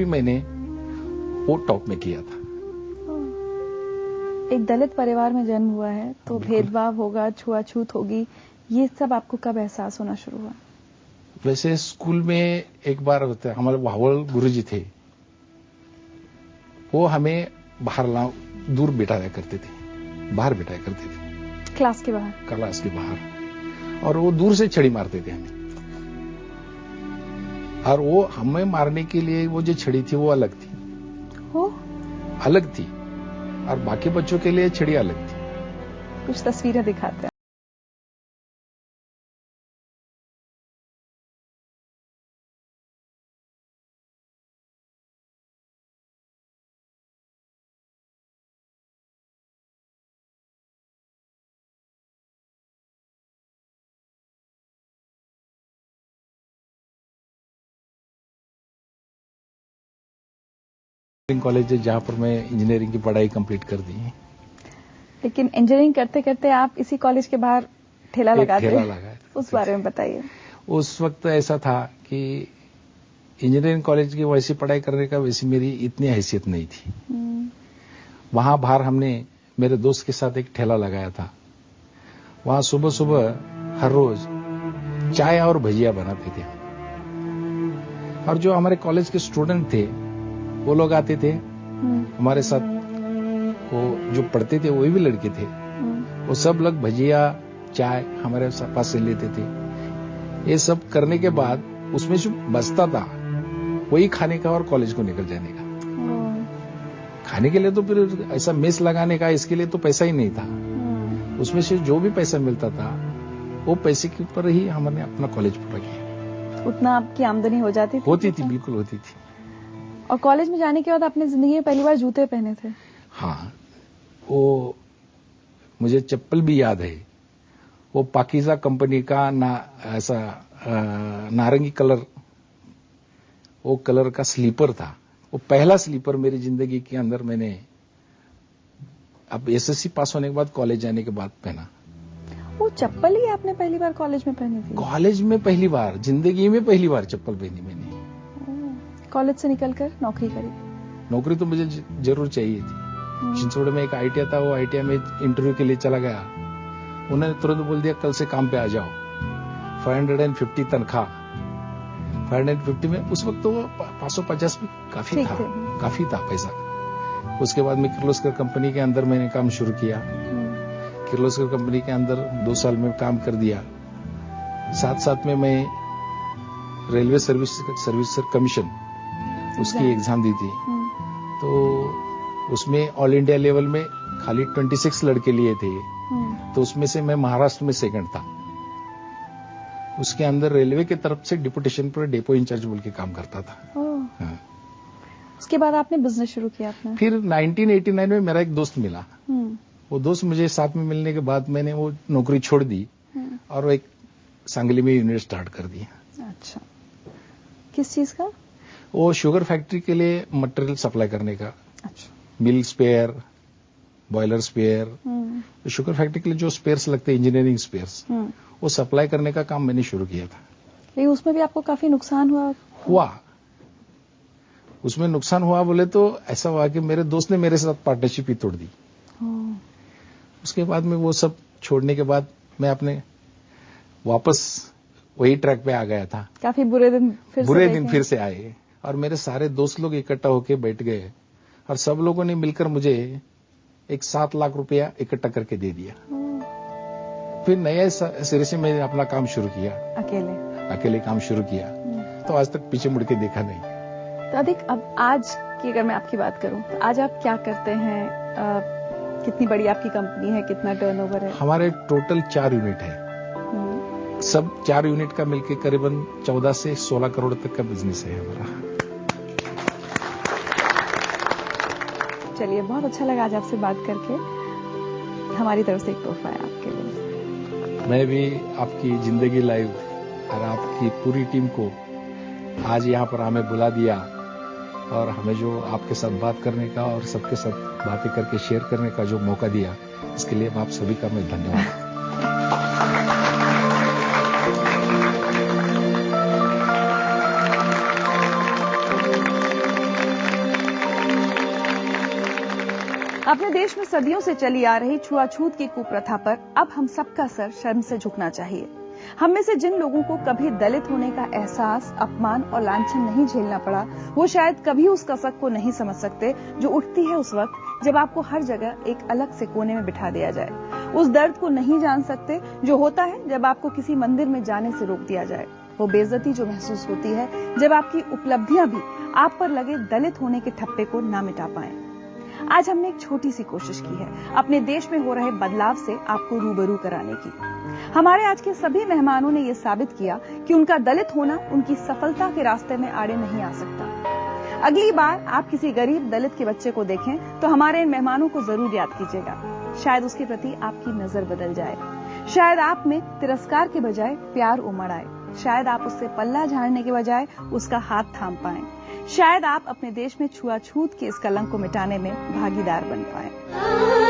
भी मैंने वो टॉप में किया था। एक दलित परिवार में जन्म हुआ है तो भेदभाव होगा, छुआछूत होगी, ये सब आपको कब एहसास होना शुरू हुआ? वैसे स्कूल में एक बार हमारे भावल गुरुजी थे, वो हमें बाहर दूर बिठाया करते थे, बाहर बिठाया करते थे, क्लास के बाहर। क्लास के बाहर, और वो दूर से छड़ी मारते थे हमें। और वो हमें मारने के लिए वो जो छड़ी थी वो अलग थी, अलग थी, और बाकी बच्चों के लिए छड़ी अलग थी। कुछ तस्वीरें दिखाते हैं। कॉलेज है जहां पर मैं इंजीनियरिंग की पढ़ाई कंप्लीट कर दी है। लेकिन इंजीनियरिंग करते करते आप इसी कॉलेज के बाहर ठेला लगाते, ठेला लगाया, उस बारे में बताइए। उस वक्त ऐसा था कि इंजीनियरिंग कॉलेज की वैसी पढ़ाई करने का वैसी मेरी इतनी हैसियत नहीं थी। वहां बाहर हमने मेरे दोस्त के साथ एक ठेला लगाया था। वहां सुबह सुबह हर रोज चाय और भजिया बनाते थे, और जो हमारे कॉलेज के स्टूडेंट थे वो लोग आते थे हमारे साथ, वो जो पढ़ते थे वो भी लड़के थे, वो सब लोग भजिया चाय हमारे पास से लेते थे। ये सब करने के बाद उसमें जो बचता था वही खाने का और कॉलेज को निकल जाने का। खाने के लिए तो फिर ऐसा मेस लगाने का इसके लिए तो पैसा ही नहीं था। उसमें से जो भी पैसा मिलता था वो पैसे के ऊपर ही हमने अपना कॉलेज पूरा किया। उतना आपकी आमदनी हो जाती थी? होती थी, बिल्कुल होती थी। और कॉलेज में जाने के बाद आपने जिंदगी में पहली बार जूते पहने थे? हाँ, वो मुझे चप्पल भी याद है। वो पाकिजा कंपनी का ऐसा नारंगी कलर, वो कलर का स्लीपर था। वो पहला स्लीपर मेरी जिंदगी के अंदर मैंने अब एसएससी पास होने के बाद कॉलेज जाने के बाद पहना। वो चप्पल ही आपने पहली बार कॉलेज में पहनी थी? कॉलेज में पहली बार, जिंदगी में पहली बार चप्पल पहनी मैंने। कॉलेज से निकलकर नौकरी करी? नौकरी तो मुझे जरूर चाहिए थी। चिंचोड़ में एक आईटीआई था, वो आईटीआई में इंटरव्यू के लिए चला गया। उन्होंने तुरंत बोल दिया कल से काम पे आ जाओ, 550 तनख्वाह। 550 में उस वक्त तो 550 भी काफी था पैसा। उसके बाद में किर्लोस्कर कंपनी के अंदर मैंने काम शुरू किया। किर्लोस्कर कंपनी के अंदर 2 साल में काम कर दिया। साथ साथ में मैं रेलवे सर्विस कमीशन उसकी एग्जाम दी थी। तो उसमें ऑल इंडिया लेवल में खाली 26 लड़के लिए थे, तो उसमें से मैं महाराष्ट्र में सेकंड था। उसके अंदर रेलवे की तरफ से डिपुटेशन पर डेपो इंचार्ज बोल के काम करता था। हाँ। उसके बाद आपने बिजनेस शुरू किया अपना? फिर 1989 में मेरा एक दोस्त मिला। वो दोस्त मुझे साथ में मिलने के बाद मैंने वो नौकरी छोड़ दी और वो एक सांगली में यूनिट स्टार्ट कर दिया। अच्छा, किस चीज का? वो शुगर फैक्ट्री के लिए मटेरियल सप्लाई करने का। अच्छा। Milk spare, boiler spare, sugar factory के लिए जो स्पेयर्स लगते हैं, इंजीनियरिंग स्पेयर्स, वो सप्लाई करने का काम मैंने शुरू किया था। लेकिन उसमें भी आपको काफी नुकसान हुआ? उसमें नुकसान हुआ बोले तो ऐसा हुआ कि मेरे दोस्त ने मेरे साथ पार्टनरशिप ही तोड़ दी। उसके बाद में वो सब छोड़ने के बाद मैं अपने वापस वही ट्रैक पे आ गया था। काफी बुरे दिन फिर से आए, और मेरे सारे दोस्त लोग इकट्ठा होके बैठ गए, और सब लोगों ने मिलकर मुझे एक 7 लाख रुपया इकट्ठा करके दे दिया। फिर नए सिरे से मैंने अपना काम शुरू किया। अकेले काम शुरू किया, तो आज तक पीछे मुड़ के देखा नहीं। तो अब आज की अगर मैं आपकी बात करूं तो आज आप क्या करते हैं? कितनी बड़ी आपकी कंपनी है, कितना टर्नओवर है? हमारे टोटल 4 यूनिट है। सब 4 यूनिट का मिलकर करीबन 14 से 16 करोड़ तक का बिजनेस है हमारा। चलिए, बहुत अच्छा लगा आज आपसे बात करके। हमारी तरफ से एक तोहफा है आपके लिए। मैं भी आपकी जिंदगी लाइव और आपकी पूरी टीम को आज यहाँ पर हमें बुला दिया, और हमें जो आपके साथ बात करने का और सबके साथ बातें करके शेयर करने का जो मौका दिया, इसके लिए आप सभी का मैं धन्यवाद। अपने देश में सदियों से चली आ रही छुआछूत की कुप्रथा पर अब हम सबका सर शर्म से झुकना चाहिए। हम में से जिन लोगों को कभी दलित होने का एहसास, अपमान और लांछन नहीं झेलना पड़ा, वो शायद कभी उस कसक को नहीं समझ सकते जो उठती है उस वक्त जब आपको हर जगह एक अलग से कोने में बिठा दिया जाए। उस दर्द को नहीं जान सकते जो होता है जब आपको किसी मंदिर में जाने से रोक दिया जाए। वो बेइज्जती जो महसूस होती है जब आपकी उपलब्धियां भी आप पर लगे दलित होने के ठप्पे को ना मिटा पाएं। आज हमने एक छोटी सी कोशिश की है अपने देश में हो रहे बदलाव से आपको रूबरू कराने की। हमारे आज के सभी मेहमानों ने यह साबित किया कि उनका दलित होना उनकी सफलता के रास्ते में आड़े नहीं आ सकता। अगली बार आप किसी गरीब दलित के बच्चे को देखें तो हमारे इन मेहमानों को जरूर याद कीजिएगा। शायद उसके प्रति आपकी नजर बदल जाए, शायद आप में तिरस्कार के बजाय प्यार उमड़ आए, शायद आप उससे पल्ला झाड़ने के बजाय उसका हाथ थाम पाएं, शायद आप अपने देश में छुआछूत के इस कलंक को मिटाने में भागीदार बन पाएं।